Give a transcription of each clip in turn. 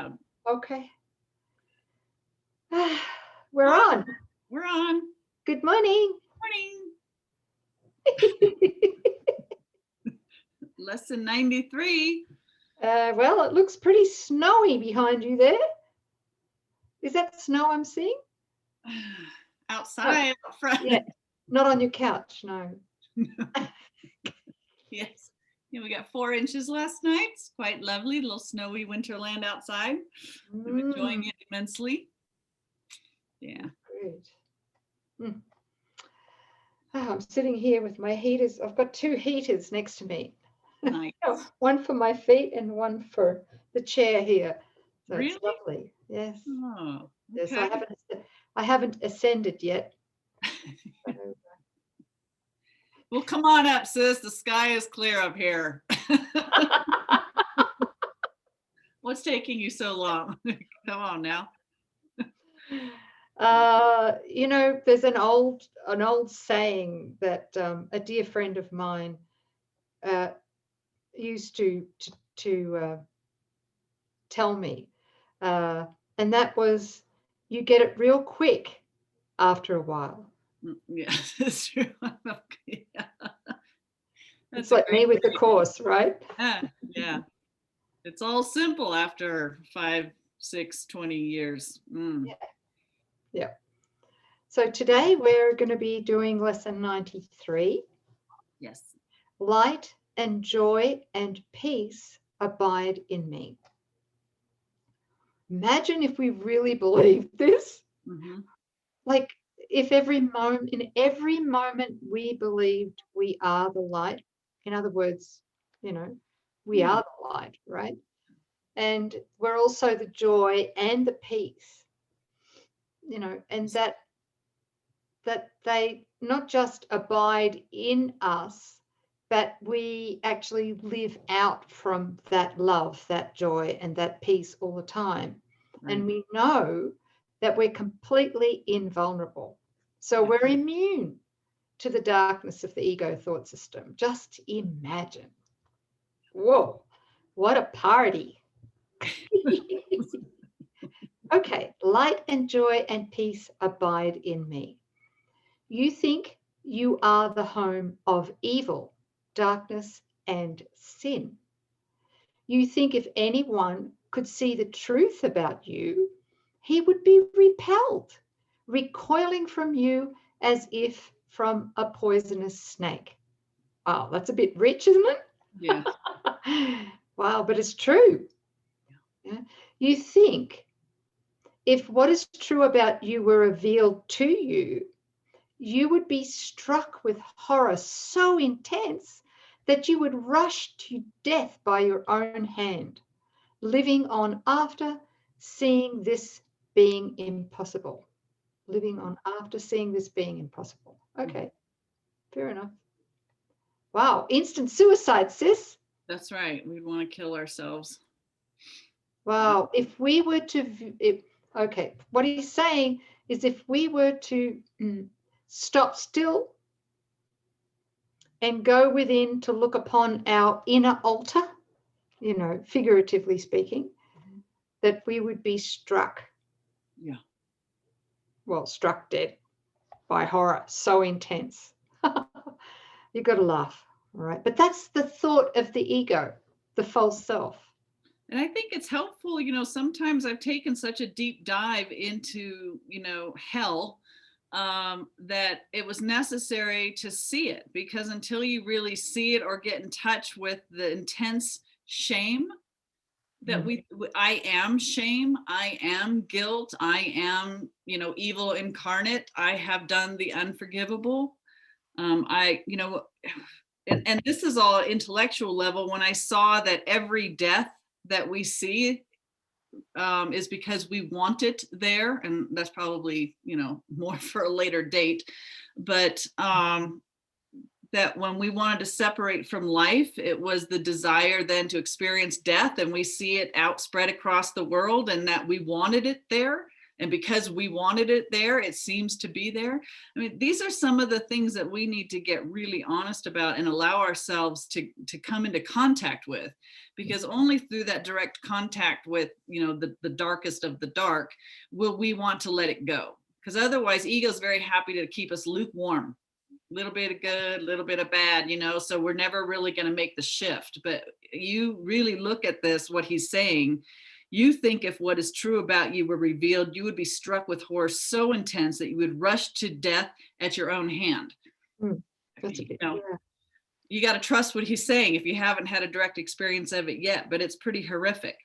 Okay. We're on. We're on. Good morning. Morning. Lesson 93. Well, it looks pretty snowy behind you there. Is that snow I'm seeing? Outside, out front. Yeah, not on your couch, no. Yes. Yeah, we got 4 inches last night. It's quite lovely, little snowy winterland outside. I'm enjoying it immensely. Yeah. Good. Oh, I'm sitting here with my heaters. I've got 2 heaters next to me. Nice. One for my feet and one for the chair here. So Really? It's lovely. Yes. Oh, Yes, okay. I haven't ascended yet. Well, come on up, sis. The sky is clear up here. What's taking you so long? Come on now. There's an old saying that a dear friend of mine used to tell me, and that was, you get it real quick after a while. Yeah, that's true. Okay. It's like me with the course, right? Yeah. It's all simple after 5, 6, 20 years. Yeah. So today we're going to be doing lesson 93. Yes. Light and joy and peace abide in me. Imagine if we really believed this. Mm-hmm. Like if in every moment we believed we are the light. In other words, we are the light, right? And we're also the joy and the peace, and that they not just abide in us, but we actually live out from that love, that joy, and that peace all the time. Right. And we know that we're completely invulnerable. So we're immune to the darkness of the ego thought system. Just imagine. Whoa, what a party. Okay, light and joy and peace abide in me. You think you are the home of evil, darkness, and sin. You think if anyone could see the truth about you, he would be repelled, recoiling from you as if from a poisonous snake. Oh, that's a bit rich, isn't it? Yeah. Wow, but it's true. Yeah. You think if what is true about you were revealed to you, you would be struck with horror so intense that you would rush to death by your own hand, living on after seeing this being impossible. Living on after seeing this being impossible. Okay, fair enough. Wow, instant suicide, sis. That's right. We'd want to kill ourselves. Wow, if we were to, what he's saying is if we were to stop still and go within to look upon our inner altar, figuratively speaking, that we would be struck. Yeah. Well, struck dead by horror, so intense. You've got to laugh, all right? But that's the thought of the ego, the false self. And I think it's helpful, sometimes I've taken such a deep dive into, hell, that it was necessary to see it, because until you really see it or get in touch with the intense shame that I am shame, I am guilt, I am, evil incarnate, I have done the unforgivable. And this is all intellectual level. When I saw that every death that we see is because we want it there, and that's probably more for a later date, but that when we wanted to separate from life, it was the desire then to experience death, and we see it outspread across the world, and that we wanted it there. And because we wanted it there, it seems to be there. I mean, these are some of the things that we need to get really honest about and allow ourselves to come into contact with, because only through that direct contact with, the darkest of the dark will we want to let it go. Because otherwise, ego is very happy to keep us lukewarm, a little bit of good, a little bit of bad, so we're never really going to make the shift. But you really look at this, what he's saying. You think if what is true about you were revealed, you would be struck with horror so intense that you would rush to death at your own hand. That's a bit, You got to trust what he's saying if you haven't had a direct experience of it yet, but it's pretty horrific.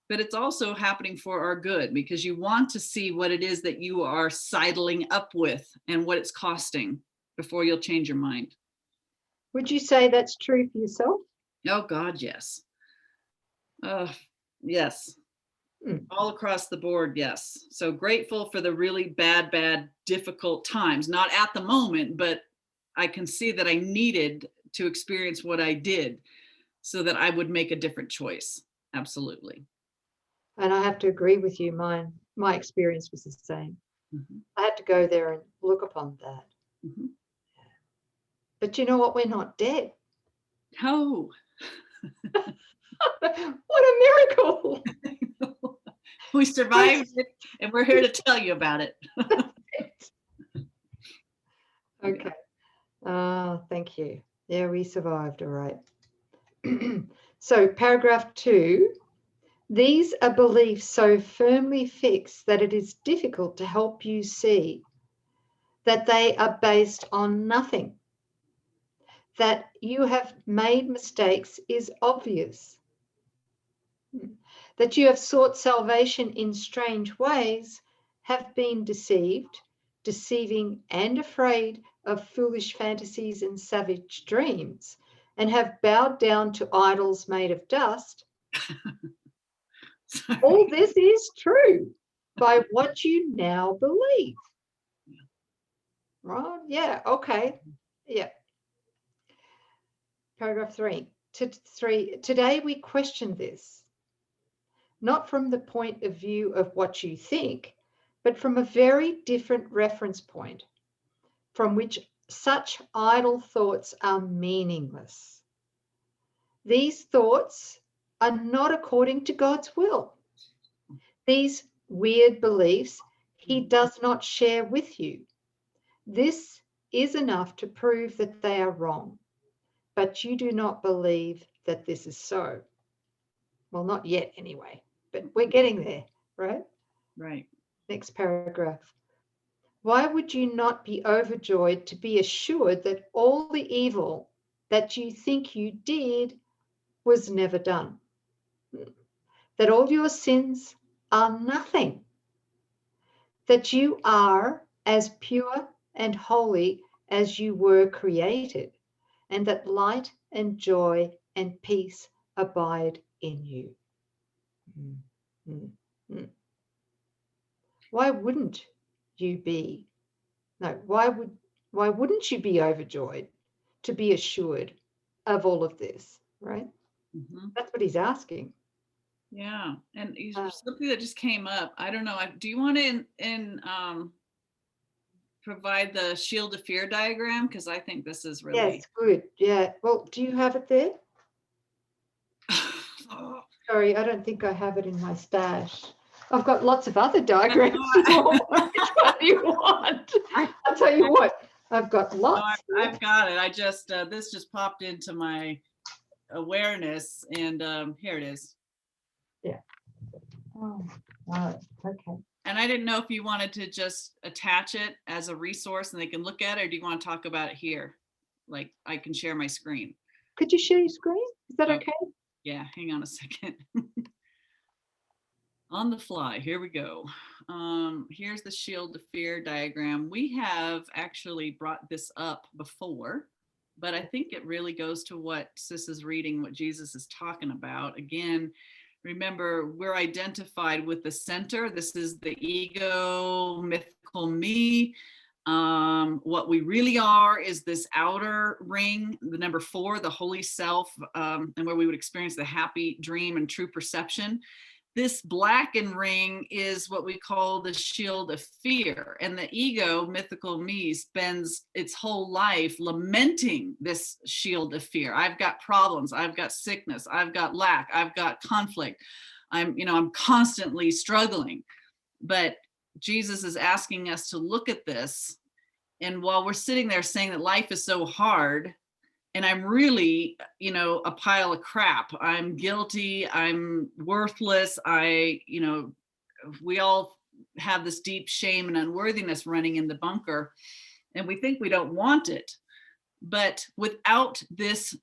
But it's also happening for our good, because you want to see what it is that you are sidling up with and what it's costing before you'll change your mind. Would you say that's true for yourself? Oh God, yes. Yes. All across the board, yes. So grateful for the really bad, difficult times. Not at the moment, but I can see that I needed to experience what I did so that I would make a different choice. Absolutely. And I have to agree with you. My experience was the same. I had to go there and look upon that. But you know what? We're not dead. No. What a miracle. We survived it, and we're here to tell you about it. Okay. Thank you. Yeah, we survived. All right. So paragraph 2, these are beliefs so firmly fixed that it is difficult to help you see that they are based on nothing. That you have made mistakes is obvious. That you have sought salvation in strange ways, have been deceived, deceiving and afraid of foolish fantasies and savage dreams, and have bowed down to idols made of dust. All this is true by what you now believe. Right? Yeah, okay. Yeah. Paragraph 3. Today we question this, not from the point of view of what you think, but from a very different reference point, from which such idle thoughts are meaningless. These thoughts are not according to God's will. These weird beliefs he does not share with you. This is enough to prove that they are wrong, but you do not believe that this is so. Well, not yet anyway, but we're getting there, right? Right. Next paragraph. Why would you not be overjoyed to be assured that all the evil that you think you did was never done? That all your sins are nothing? That you are as pure and holy as you were created, and that light and joy and peace abide in you? Why wouldn't you be? No, why wouldn't you be overjoyed to be assured of all of this, right? That's what he's asking. Yeah, and something that just came up. I don't know. Do you want to provide the shield of fear diagram? Because I think this is really. Yes, good. Yeah. Well, do you have it there? Sorry, I don't think I have it in my stash. I've got lots of other diagrams. Which one do you want? I'll tell you what. I've got lots. No, I've got it. I just this just popped into my awareness, and here it is. Yeah. Oh, right. Okay. And I didn't know if you wanted to just attach it as a resource and they can look at it, or do you want to talk about it here? Like I can share my screen. Could you share your screen? Is that okay? Yeah, hang on a second. On the fly, here we go. Here's the shield of fear diagram. We have actually brought this up before, but I think it really goes to what Sis is reading, what Jesus is talking about. Again, remember, we're identified with the center. This is the ego, mythical me. What we really are is this outer ring, the number 4, the holy self, and where we would experience the happy dream and true perception. this blackened ring is what we call the shield of fear. And the ego, mythical me, spends its whole life lamenting this shield of fear. I've got problems, I've got sickness, I've got lack, I've got conflict. I'm constantly struggling. But Jesus is asking us to look at this. And while we're sitting there saying that life is so hard, and I'm really, a pile of crap. I'm guilty. I'm worthless. We all have this deep shame and unworthiness running in the bunker, and we think we don't want it. But without this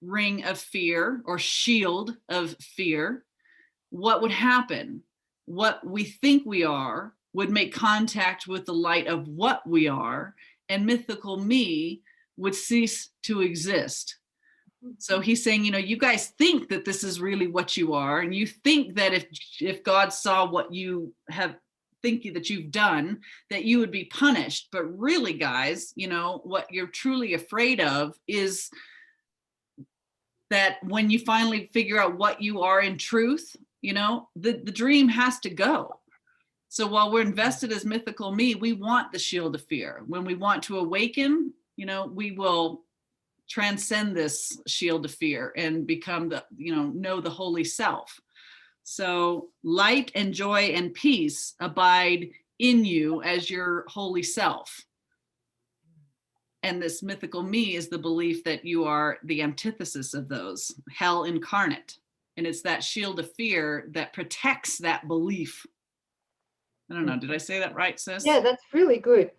ring of fear or shield of fear, what would happen? What we think we are would make contact with the light of what we are, and mythical me would cease to exist. So he's saying, you guys think that this is really what you are, and you think that if God saw what you have, think that you've done, that you would be punished. But really, guys, what you're truly afraid of is that when you finally figure out what you are in truth, the dream has to go. So while we're invested as mythical me, we want the shield of fear. When we want to awaken, we will transcend this shield of fear and become know the holy self. So light and joy and peace abide in you as your holy self. And this mythical me is the belief that you are the antithesis of those, hell incarnate. And it's that shield of fear that protects that belief. I don't know, did I say that right, sis? Yeah, that's really good.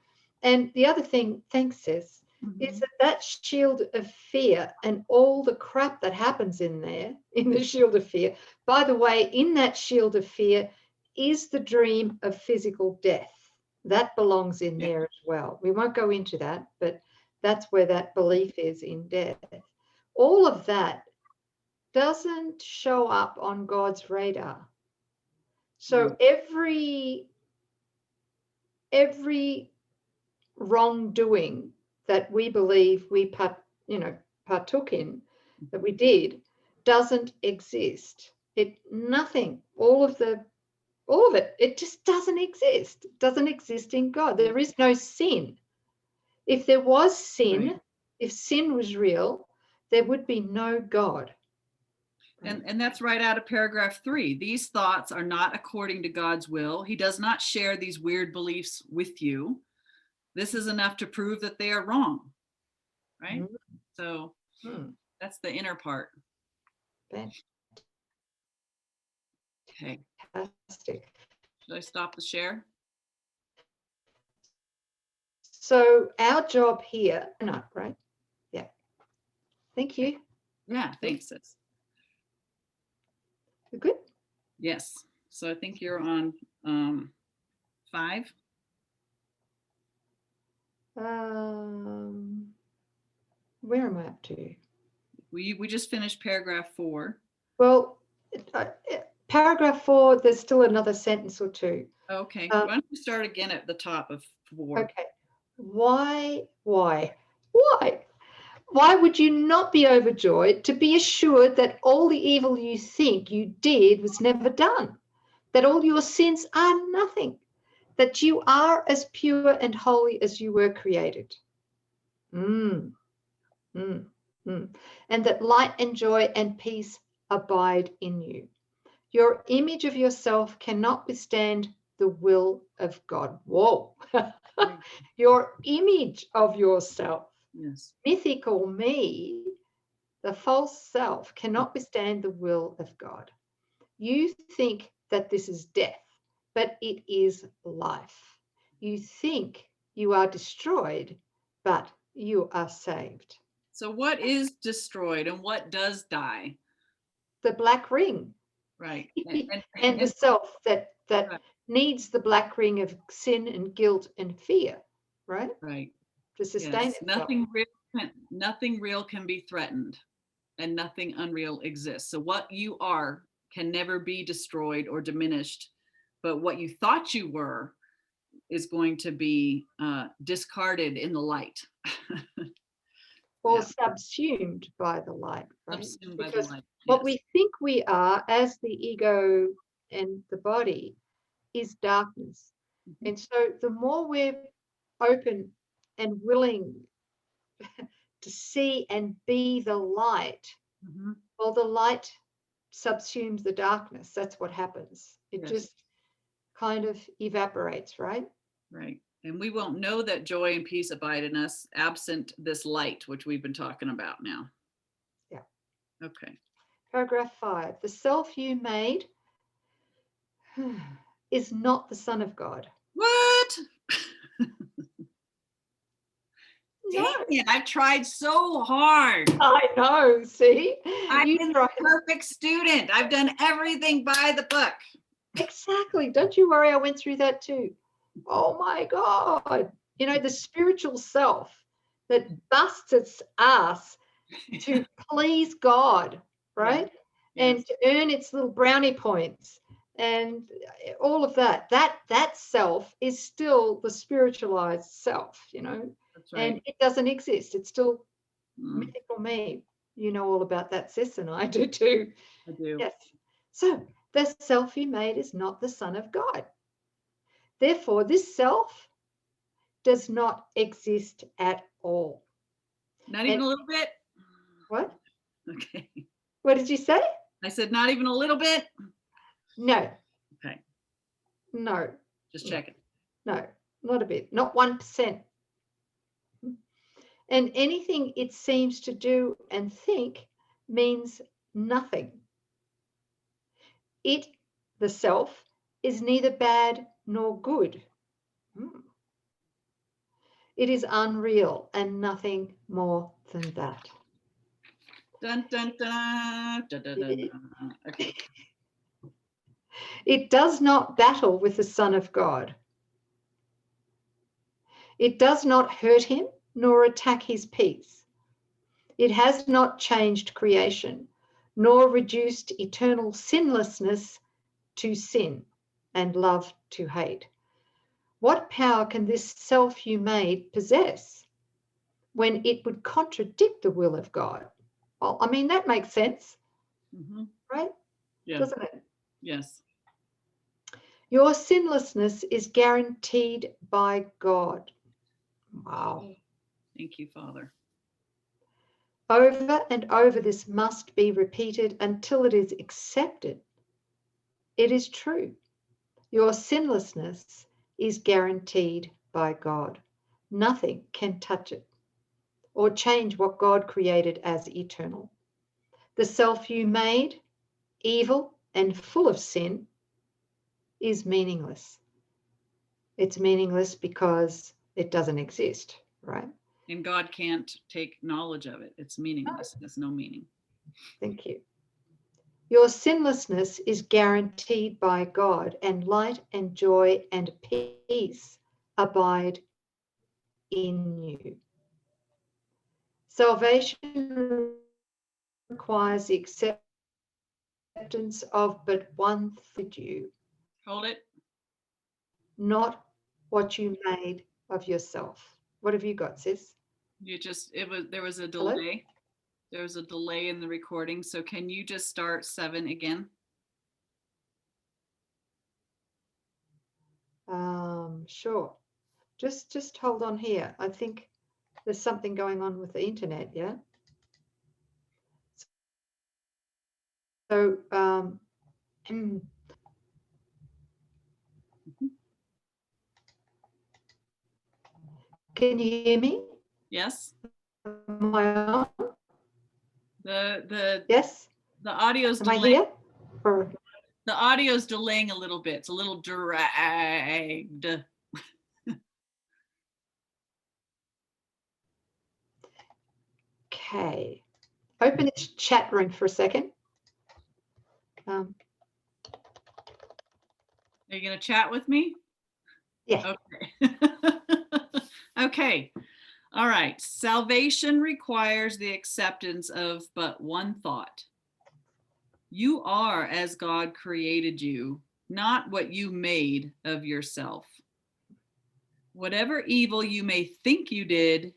And the other thing, thanks, sis, is that shield of fear and all the crap that happens in there, in the shield of fear. By the way, in that shield of fear is the dream of physical death. That belongs in there as well. We won't go into that, but that's where that belief is in death. All of that doesn't show up on God's radar. So every wrongdoing that we believe we partook in, that we did, doesn't exist. All of it, it just doesn't exist. It doesn't exist in God. There is no sin. If there was sin, right, if sin was real, there would be no God. And that's right out of paragraph 3. These thoughts are not according to God's will. He does not share these weird beliefs with you. This is enough to prove that they are wrong, right? Mm-hmm. So that's the inner part. Okay. Fantastic. Should I stop the share? So our job here, no, right? Yeah. Thank you. Yeah, thanks, sis. You're good? Yes. So I think you're on 5. Where am I up to? We just finished paragraph 4. Well, paragraph 4, there's still another sentence or two. Okay. Why don't you start again at the top of 4? Okay. Why would you not be overjoyed to be assured that all the evil you think you did was never done, that all your sins are nothing, that you are as pure and holy as you were created? And that light and joy and peace abide in you. Your image of yourself cannot withstand the will of God. Whoa. Your image of yourself. Yes. Mythical me, the false self, cannot withstand the will of God. You think that this is death, but it is life. You think you are destroyed, but you are saved. So what is destroyed and what does die? The black ring. Right. And the self that right, needs the black ring of sin and guilt and fear, right? Right. To sustain itself. Nothing real can be threatened, and nothing unreal exists. So what you are can never be destroyed or diminished, but what you thought you were is going to be discarded in the light. Or subsumed by the light, right? Subsumed by because the light. Yes. What we think we are as the ego and the body is darkness. Mhm. And so the more we're open and willing to see and be the light, Mhm. well, the light subsumes the darkness. That's what happens. It Yes. just kind of evaporates, right? Right. And we won't know that joy and peace abide in us absent this light, which we've been talking about now. Yeah. Okay. Paragraph 5. The self you made is not the Son of God. What? No, Dang it. I've tried so hard. I know. See, I've you been try the perfect student. I've done everything by the book. exactly. Don't you worry. I went through that too. Oh my God. You know, the spiritual self that busts its ass to please God, right? Yes. And to earn its little brownie points and all of that. That self is still the spiritualized self, you know, That's right. and it doesn't exist. It's still Mm, mythical me. You know all about that, sis, and I do too. I do. Yes. So the self you made is not the Son of God. Therefore, this self does not exist at all. Not even And a little bit? what? Okay. What did you say? I said not even a little bit? No, Okay. no, Just no, checking. no, not a bit, not 1%. And anything it seems to do and think means nothing. It, the self, is neither bad nor good. Hmm. It is unreal and nothing more than that. Dun, dun, dun, dun, dun, dun, dun. Okay. It does not battle with the Son of God. It does not hurt him nor attack his peace. It has not changed creation, nor reduced eternal sinlessness to sin and love to hate. What power can this self you made possess when it would contradict the will of God? Well, I mean, that makes sense, Mm-hmm. right? Yeah. Doesn't it? Yes. Your sinlessness is guaranteed by God. Wow. Thank you, Father. Over and over, this must be repeated until it is accepted. It is true. Your sinlessness is guaranteed by God. Nothing can touch it or change what God created as eternal. The self you made, evil and full of sin, is meaningless. It's meaningless because it doesn't exist, right? And God can't take knowledge of it. It's meaningless. It has no meaning. Thank you. Your sinlessness is guaranteed by God, and light and joy and peace abide in you. Salvation requires the acceptance of but one thing, you, Hold it. not what you made of yourself. What have you got, sis? There was a Hello? delay. There was a delay in the recording. So can you just start 7 again? Sure. Just hold on here. I think there's something going on with the internet, yeah? So, can you hear me? Yes. Am I on? The Yes? the audio's Am I delaying. here? Or The audio's delaying a little bit. It's a little dragged. okay. Open this chat room for a second. Are you going to chat with me? Yeah. Okay. Okay. All right. Salvation requires the acceptance of but one thought. You are as God created you, not what you made of yourself. Whatever evil you may think you did,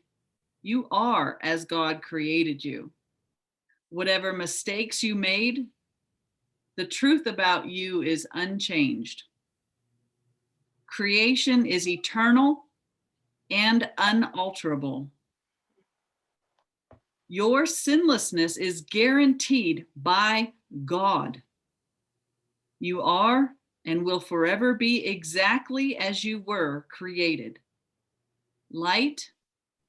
you are as God created you. Whatever mistakes you made, The truth about you is unchanged. Creation is eternal and unalterable. Your sinlessness is guaranteed by God. You are and will forever be exactly as you were created. Light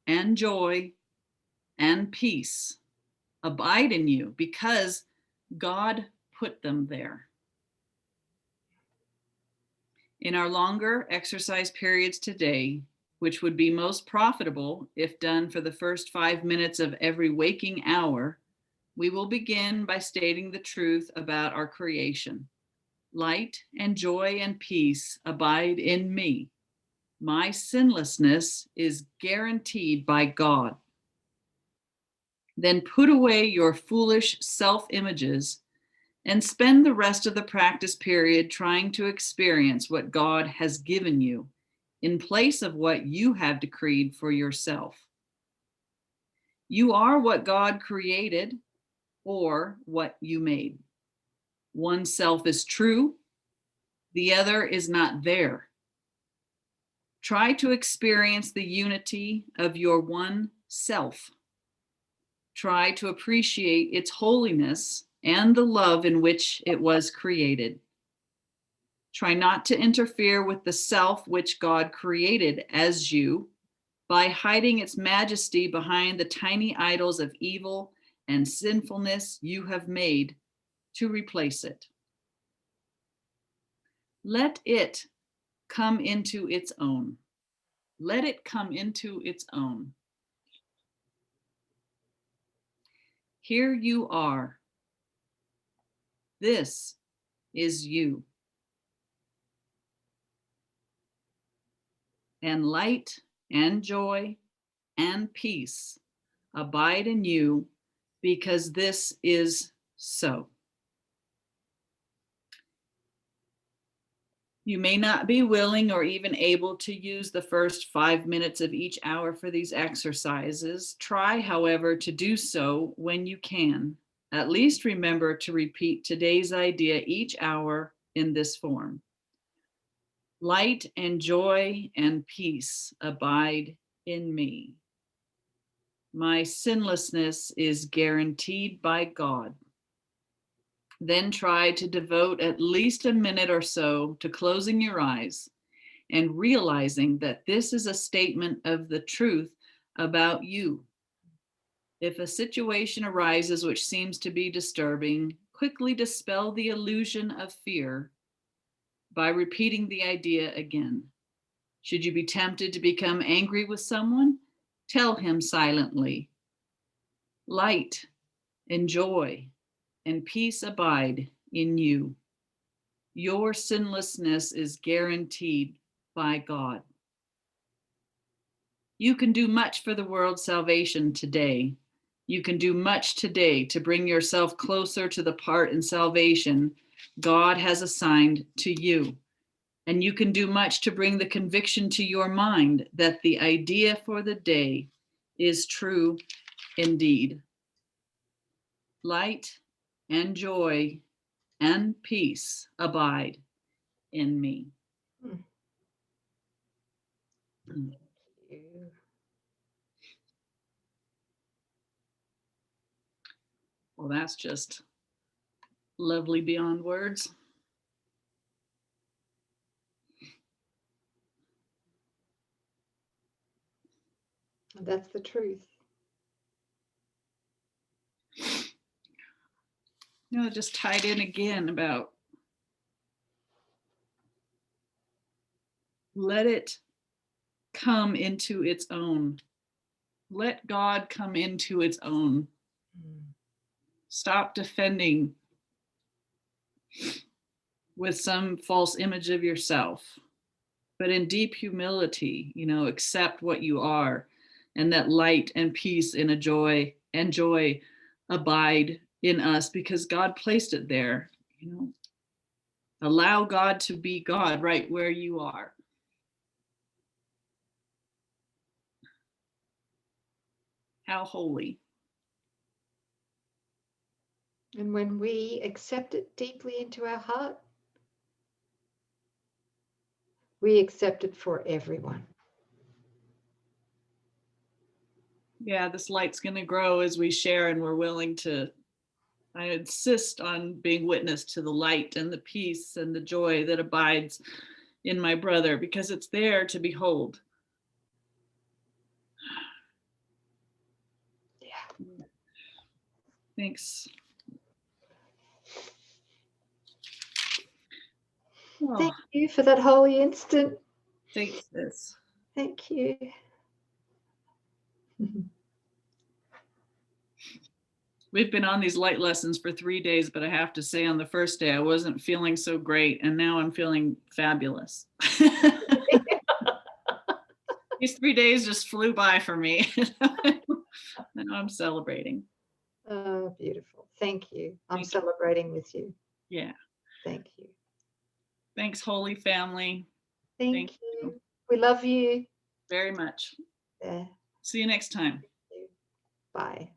and joy and peace abide in you because God put them there. In our longer exercise periods today, which would be most profitable if done for the first 5 minutes of every waking hour, we will begin by stating the truth about our creation. Light and joy and peace abide in me. My sinlessness is guaranteed by God. Then put away your foolish self-images and spend the rest of the practice period trying to experience what God has given you in place of what you have decreed for yourself. You are what God created or what you made. One self is true, the other is not there. Try to experience the unity of your one self. Try to appreciate its holiness and the love in which it was created. Try not to interfere with the self which God created as you by hiding its majesty behind the tiny idols of evil and sinfulness you have made to replace it. Let it come into its own. Let it come into its own. Here you are. This is you. And light and joy and peace abide in you because this is so. You may not be willing or even able to use the first 5 minutes of each hour for these exercises. Try, however, to do so when you can. At least remember to repeat today's idea each hour in this form. Light and joy and peace abide in me. My sinlessness is guaranteed by God. Then try to devote at least a minute or so to closing your eyes and realizing that this is a statement of the truth about you. If a situation arises which seems to be disturbing, quickly dispel the illusion of fear by repeating the idea again. Should you be tempted to become angry with someone, tell him silently, light and joy and peace abide in you. Your sinlessness is guaranteed by God. You can do much for the world's salvation today. You can do much today to bring yourself closer to the part in salvation God has assigned to you. And you can do much to bring the conviction to your mind that the idea for the day is true indeed. Light and joy and peace abide in me. Thank you. Well, that's just lovely beyond words. That's the truth. You know, just tied in again about let it come into its own. Let God come into its own. Stop defending with some false image of yourself, but in deep humility, accept what you are, and that light and peace and joy abide in us because God placed it there. Allow God to be God right where you are. How holy. And when we accept it deeply into our heart, we accept it for everyone. Yeah, this light's going to grow as we share, and we're willing to. I insist on being witness to the light and the peace and the joy that abides in my brother, because it's there to behold. Yeah. Thanks. Thank you for that holy instant. Thanks, sis. Thank you. We've been on these light lessons for 3 days, but I have to say on the first day, I wasn't feeling so great. And now I'm feeling fabulous. These 3 days just flew by for me. Now I'm celebrating. Oh, beautiful. Thank you. I'm celebrating with you. Yeah. Thank you. Thanks, Holy Family. Thank you. We love you. Very much. Yeah. See you next time. Bye.